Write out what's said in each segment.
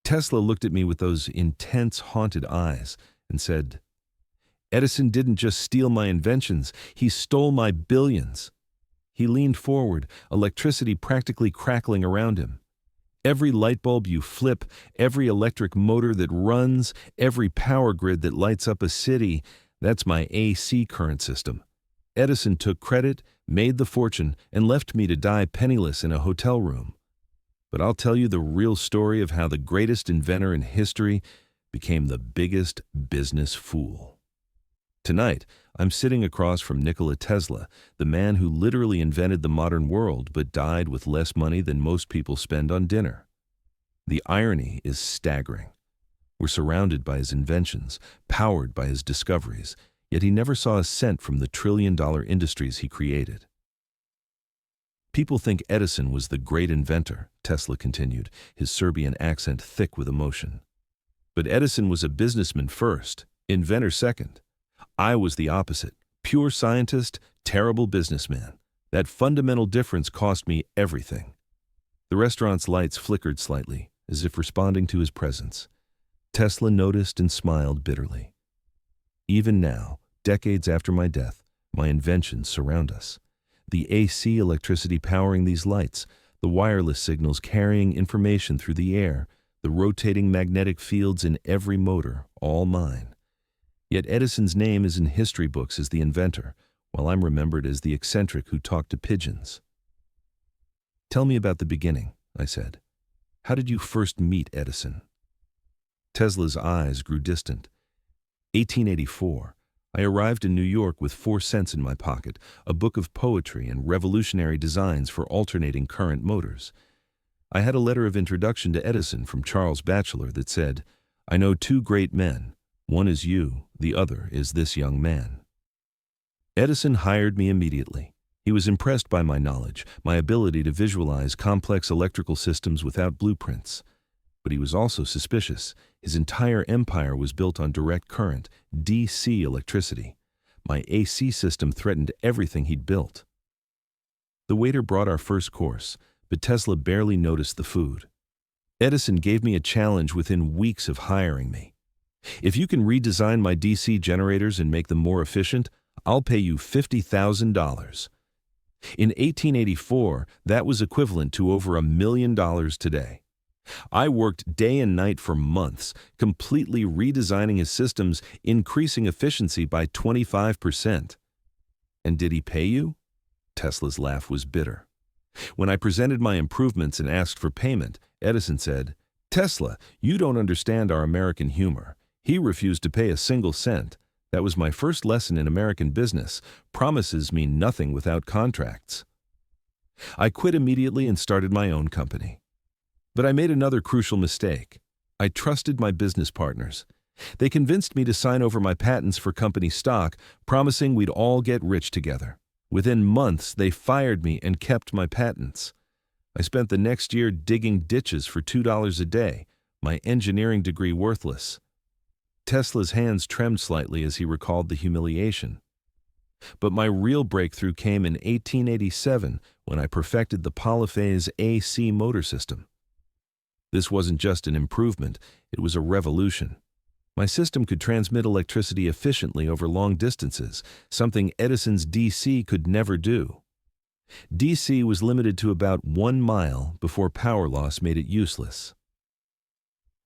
Tesla looked at me with those intense, haunted eyes and said, "Edison didn't just steal my inventions, he stole my billions." He leaned forward, electricity practically crackling around him. "Every light bulb you flip, every electric motor that runs, every power grid that lights up a city, that's my AC current system. Edison took credit, made the fortune, and left me to die penniless in a hotel room. But I'll tell you the real story of how the greatest inventor in history became the biggest business fool." Tonight, I'm sitting across from Nikola Tesla, the man who literally invented the modern world but died with less money than most people spend on dinner. The irony is staggering. We're surrounded by his inventions, powered by his discoveries, yet he never saw a cent from the trillion-dollar industries he created. "People think Edison was the great inventor," Tesla continued, his Serbian accent thick with emotion. "But Edison was a businessman first, inventor second. I was the opposite, pure scientist, terrible businessman. That fundamental difference cost me everything." The restaurant's lights flickered slightly, as if responding to his presence. Tesla noticed and smiled bitterly. "Even now, decades after my death, my inventions surround us. The AC electricity powering these lights, the wireless signals carrying information through the air, the rotating magnetic fields in every motor, all mine. Yet Edison's name is in history books as the inventor, while I'm remembered as the eccentric who talked to pigeons." "Tell me about the beginning," I said. "How did you first meet Edison?" Tesla's eyes grew distant. 1884. I arrived in New York with 4 cents in my pocket, a book of poetry and revolutionary designs for alternating current motors. I had a letter of introduction to Edison from Charles Batchelor that said, "I know 2 great men. One is you, the other is this young man." Edison hired me immediately. He was impressed by my knowledge, my ability to visualize complex electrical systems without blueprints. But he was also suspicious. His entire empire was built on direct current, DC electricity. My AC system threatened everything he'd built. The waiter brought our first course, but Tesla barely noticed the food. Edison gave me a challenge within weeks of hiring me. "If you can redesign my DC generators and make them more efficient, I'll pay you $50,000. In 1884, that was equivalent to over $1 million today. I worked day and night for months, completely redesigning his systems, increasing efficiency by 25%. "And did he pay you?" Tesla's laugh was bitter. When I presented my improvements and asked for payment, Edison said, "Tesla, you don't understand our American humor." He refused to pay a single cent. That was my first lesson in American business. Promises mean nothing without contracts. I quit immediately and started my own company. But I made another crucial mistake. I trusted my business partners. They convinced me to sign over my patents for company stock, promising we'd all get rich together. Within months, they fired me and kept my patents. I spent the next year digging ditches for $2 a day, my engineering degree worthless. Tesla's hands trembled slightly as he recalled the humiliation. But my real breakthrough came in 1887 when I perfected the polyphase AC motor system. This wasn't just an improvement, it was a revolution. My system could transmit electricity efficiently over long distances, something Edison's DC could never do. DC was limited to about 1 mile before power loss made it useless.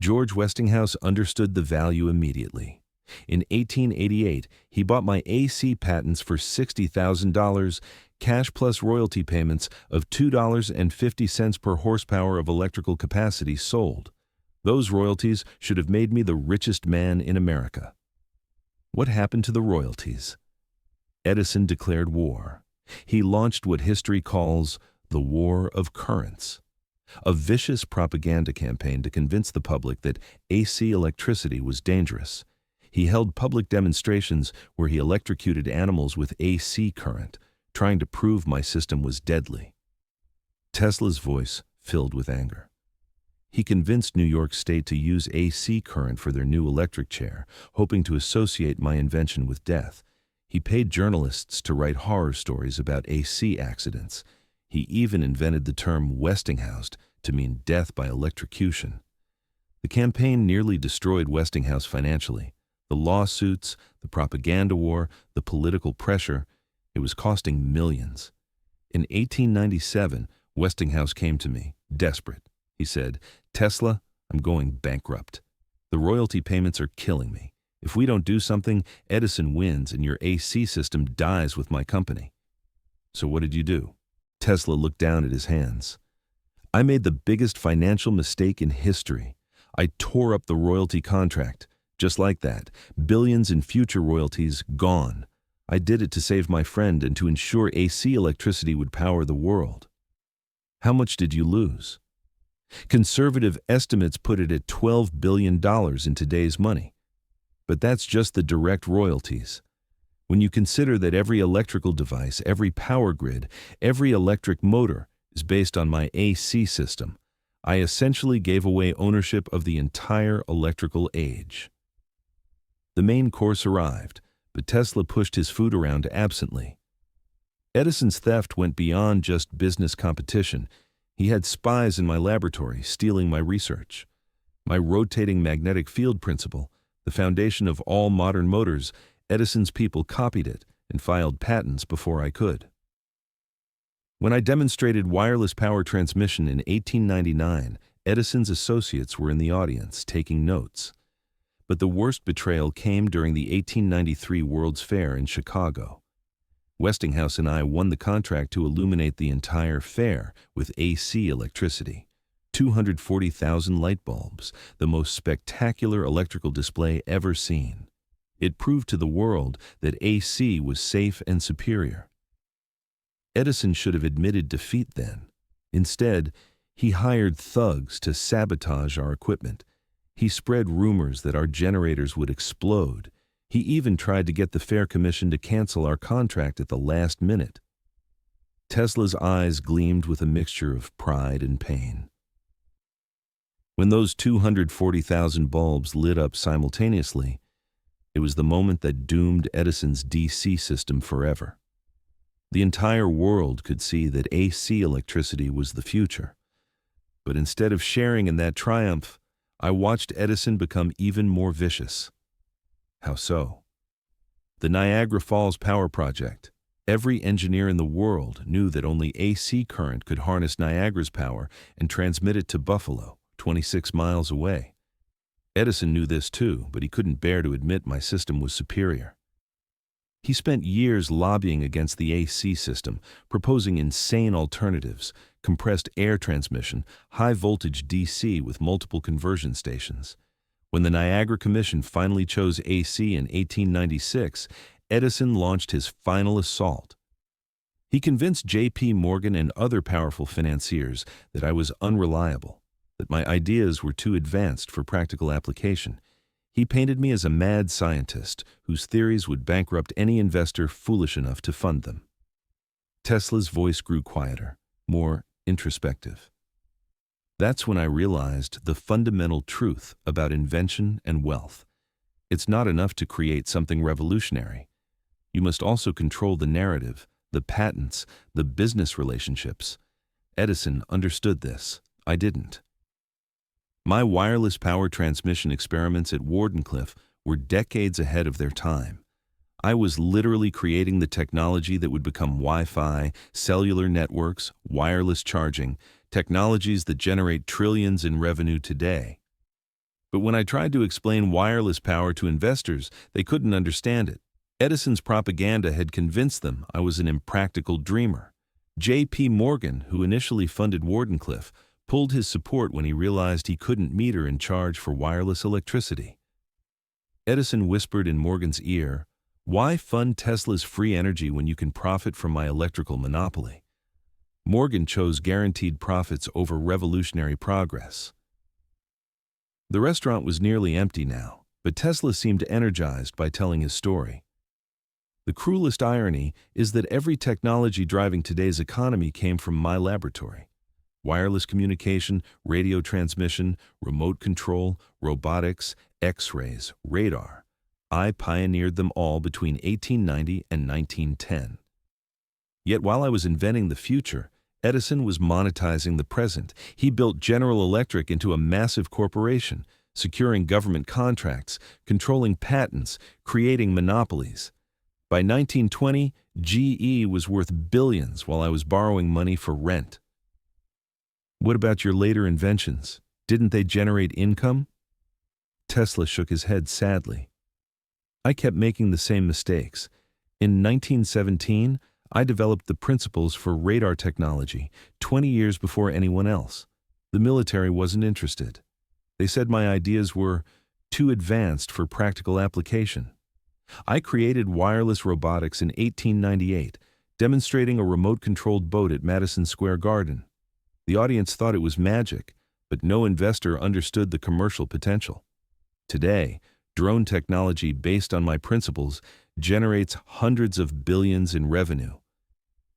George Westinghouse understood the value immediately. In 1888, he bought my AC patents for $60,000, cash plus royalty payments of $2.50 per horsepower of electrical capacity sold. Those royalties should have made me the richest man in America. What happened to the royalties? Edison declared war. He launched what history calls the War of Currents, a vicious propaganda campaign to convince the public that AC electricity was dangerous. He held public demonstrations where he electrocuted animals with AC current, trying to prove my system was deadly. Tesla's voice filled with anger. He convinced New York State to use AC current for their new electric chair, hoping to associate my invention with death. He paid journalists to write horror stories about AC accidents. He even invented the term Westinghouse to mean death by electrocution. The campaign nearly destroyed Westinghouse financially. The lawsuits, the propaganda war, the political pressure, it was costing millions. In 1897, Westinghouse came to me, desperate. He said, "Tesla, I'm going bankrupt. The royalty payments are killing me. If we don't do something, Edison wins and your AC system dies with my company." So what did you do? Tesla looked down at his hands. "I made the biggest financial mistake in history. I tore up the royalty contract. Just like that, billions in future royalties gone. I did it to save my friend and to ensure AC electricity would power the world." How much did you lose? Conservative estimates put it at $12 billion in today's money. But that's just the direct royalties. When you consider that every electrical device, every power grid, every electric motor is based on my AC system, I essentially gave away ownership of the entire electrical age. The main course arrived, but Tesla pushed his food around absently. Edison's theft went beyond just business competition. He had spies in my laboratory stealing my research. My rotating magnetic field principle, the foundation of all modern motors, Edison's people copied it and filed patents before I could. When I demonstrated wireless power transmission in 1899, Edison's associates were in the audience taking notes. But the worst betrayal came during the 1893 World's Fair in Chicago. Westinghouse and I won the contract to illuminate the entire fair with AC electricity. 240,000 light bulbs, the most spectacular electrical display ever seen. It proved to the world that AC was safe and superior. Edison should have admitted defeat then. Instead, he hired thugs to sabotage our equipment. He spread rumors that our generators would explode. He even tried to get the Fair Commission to cancel our contract at the last minute. Tesla's eyes gleamed with a mixture of pride and pain. When those 240,000 bulbs lit up simultaneously, it was the moment that doomed Edison's DC system forever. The entire world could see that AC electricity was the future. But instead of sharing in that triumph, I watched Edison become even more vicious. How so? The Niagara Falls Power Project. Every engineer in the world knew that only AC current could harness Niagara's power and transmit it to Buffalo, 26 miles away. Edison knew this too, but he couldn't bear to admit my system was superior. He spent years lobbying against the AC system, proposing insane alternatives, compressed air transmission, high-voltage DC with multiple conversion stations. When the Niagara Commission finally chose AC in 1896, Edison launched his final assault. He convinced J.P. Morgan and other powerful financiers that I was unreliable, that my ideas were too advanced for practical application. He painted me as a mad scientist whose theories would bankrupt any investor foolish enough to fund them. Tesla's voice grew quieter, more introspective. That's when I realized the fundamental truth about invention and wealth. It's not enough to create something revolutionary. You must also control the narrative, the patents, the business relationships. Edison understood this. I didn't. My wireless power transmission experiments at Wardenclyffe were decades ahead of their time. I was literally creating the technology that would become Wi-Fi, cellular networks, wireless charging, technologies that generate trillions in revenue today. But when I tried to explain wireless power to investors, they couldn't understand it. Edison's propaganda had convinced them I was an impractical dreamer. J.P. Morgan, who initially funded Wardenclyffe, pulled his support when he realized he couldn't meter and charge for wireless electricity. Edison whispered in Morgan's ear, "Why fund Tesla's free energy when you can profit from my electrical monopoly?" Morgan chose guaranteed profits over revolutionary progress. The restaurant was nearly empty now, but Tesla seemed energized by telling his story. The cruelest irony is that every technology driving today's economy came from my laboratory. Wireless communication, radio transmission, remote control, robotics, X-rays, radar. I pioneered them all between 1890 and 1910. Yet while I was inventing the future, Edison was monetizing the present. He built General Electric into a massive corporation, securing government contracts, controlling patents, creating monopolies. By 1920, GE was worth billions while I was borrowing money for rent. What about your later inventions? Didn't they generate income? Tesla shook his head sadly. I kept making the same mistakes. In 1917, I developed the principles for radar technology 20 years before anyone else. The military wasn't interested. They said my ideas were too advanced for practical application. I created wireless robotics in 1898, demonstrating a remote-controlled boat at Madison Square Garden. The audience thought it was magic, but no investor understood the commercial potential. Today, drone technology based on my principles generates hundreds of billions in revenue.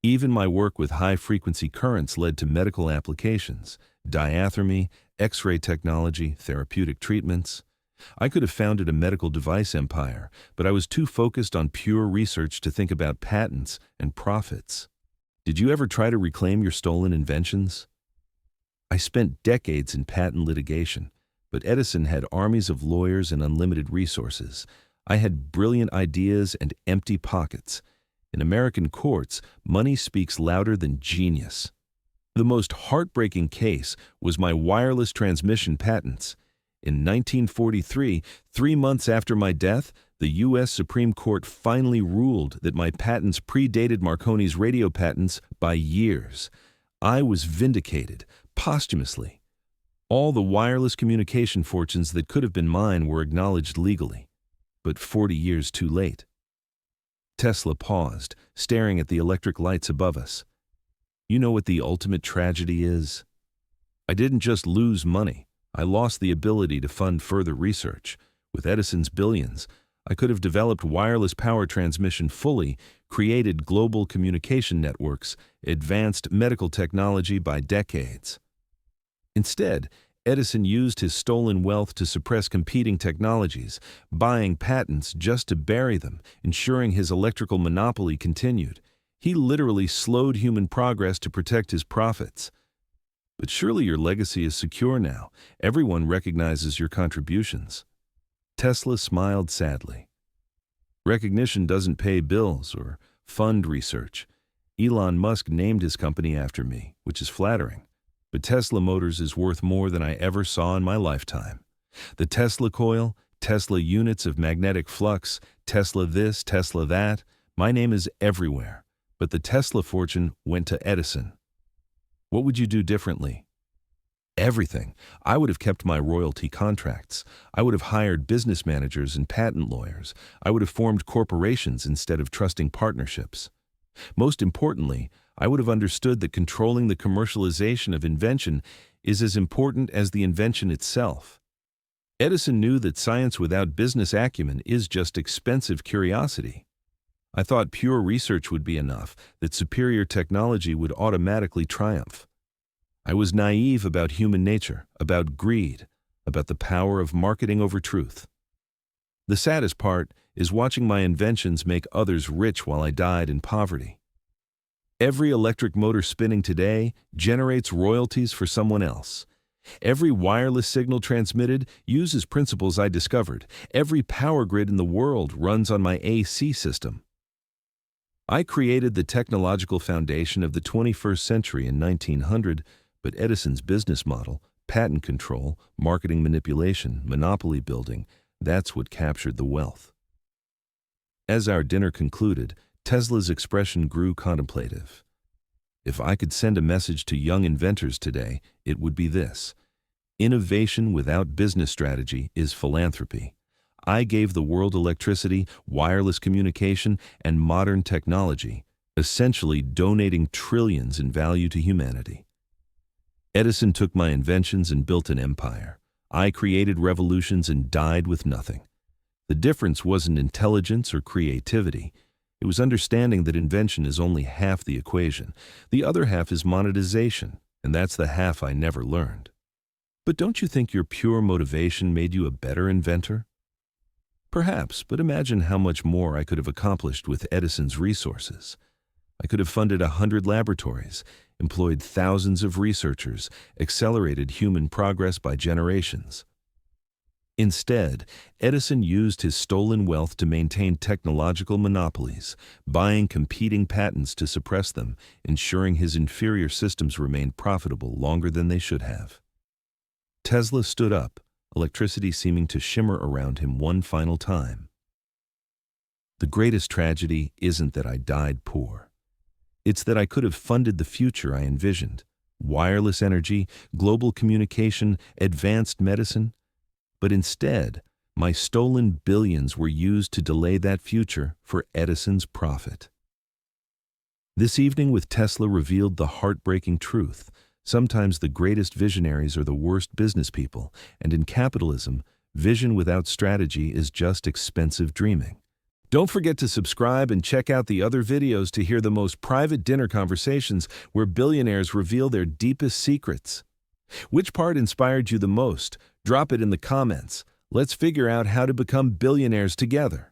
Even my work with high-frequency currents led to medical applications, diathermy, X-ray technology, therapeutic treatments. I could have founded a medical device empire, but I was too focused on pure research to think about patents and profits. Did you ever try to reclaim your stolen inventions? I spent decades in patent litigation, but Edison had armies of lawyers and unlimited resources. I had brilliant ideas and empty pockets. In American courts, money speaks louder than genius. The most heartbreaking case was my wireless transmission patents. In 1943, 3 months after my death, the U.S. Supreme Court finally ruled that my patents predated Marconi's radio patents by years. I was vindicated, posthumously. All the wireless communication fortunes that could have been mine were acknowledged legally, but 40 years too late. Tesla paused, staring at the electric lights above us. You know what the ultimate tragedy is? I didn't just lose money. I lost the ability to fund further research. With Edison's billions, I could have developed wireless power transmission fully, created global communication networks, advanced medical technology by decades. Instead, Edison used his stolen wealth to suppress competing technologies, buying patents just to bury them, ensuring his electrical monopoly continued. He literally slowed human progress to protect his profits. But surely your legacy is secure now. Everyone recognizes your contributions. Tesla smiled sadly. Recognition doesn't pay bills or fund research. Elon Musk named his company after me, which is flattering. But Tesla Motors is worth more than I ever saw in my lifetime. The Tesla coil, Tesla units of magnetic flux, Tesla this, Tesla that. My name is everywhere. But the Tesla fortune went to Edison. What would you do differently? Everything. I would have kept my royalty contracts. I would have hired business managers and patent lawyers. I would have formed corporations instead of trusting partnerships. Most importantly, I would have understood that controlling the commercialization of invention is as important as the invention itself. Edison knew that science without business acumen is just expensive curiosity. I thought pure research would be enough, that superior technology would automatically triumph. I was naive about human nature, about greed, about the power of marketing over truth. The saddest part is watching my inventions make others rich while I died in poverty. Every electric motor spinning today generates royalties for someone else. Every wireless signal transmitted uses principles I discovered. Every power grid in the world runs on my AC system. I created the technological foundation of the 21st century in 1900, but Edison's business model, patent control, marketing manipulation, monopoly building, that's what captured the wealth. As our dinner concluded, Tesla's expression grew contemplative. If I could send a message to young inventors today, it would be this: innovation without business strategy is philanthropy. I gave the world electricity, wireless communication, and modern technology, essentially donating trillions in value to humanity. Edison took my inventions and built an empire. I created revolutions and died with nothing. The difference wasn't intelligence or creativity. It was understanding that invention is only half the equation. The other half is monetization, and that's the half I never learned. But don't you think your pure motivation made you a better inventor? Perhaps, but imagine how much more I could have accomplished with Edison's resources. I could have funded 100 laboratories, employed thousands of researchers, accelerated human progress by generations. Instead, Edison used his stolen wealth to maintain technological monopolies, buying competing patents to suppress them, ensuring his inferior systems remained profitable longer than they should have. Tesla stood up, electricity seeming to shimmer around him one final time. The greatest tragedy isn't that I died poor. It's that I could have funded the future I envisioned: wireless energy, global communication, advanced medicine. But instead, my stolen billions were used to delay that future for Edison's profit. This evening with Tesla revealed the heartbreaking truth. Sometimes the greatest visionaries are the worst business people, and in capitalism, vision without strategy is just expensive dreaming. Don't forget to subscribe and check out the other videos to hear the most private dinner conversations where billionaires reveal their deepest secrets. Which part inspired you the most? Drop it in the comments. Let's figure out how to become billionaires together.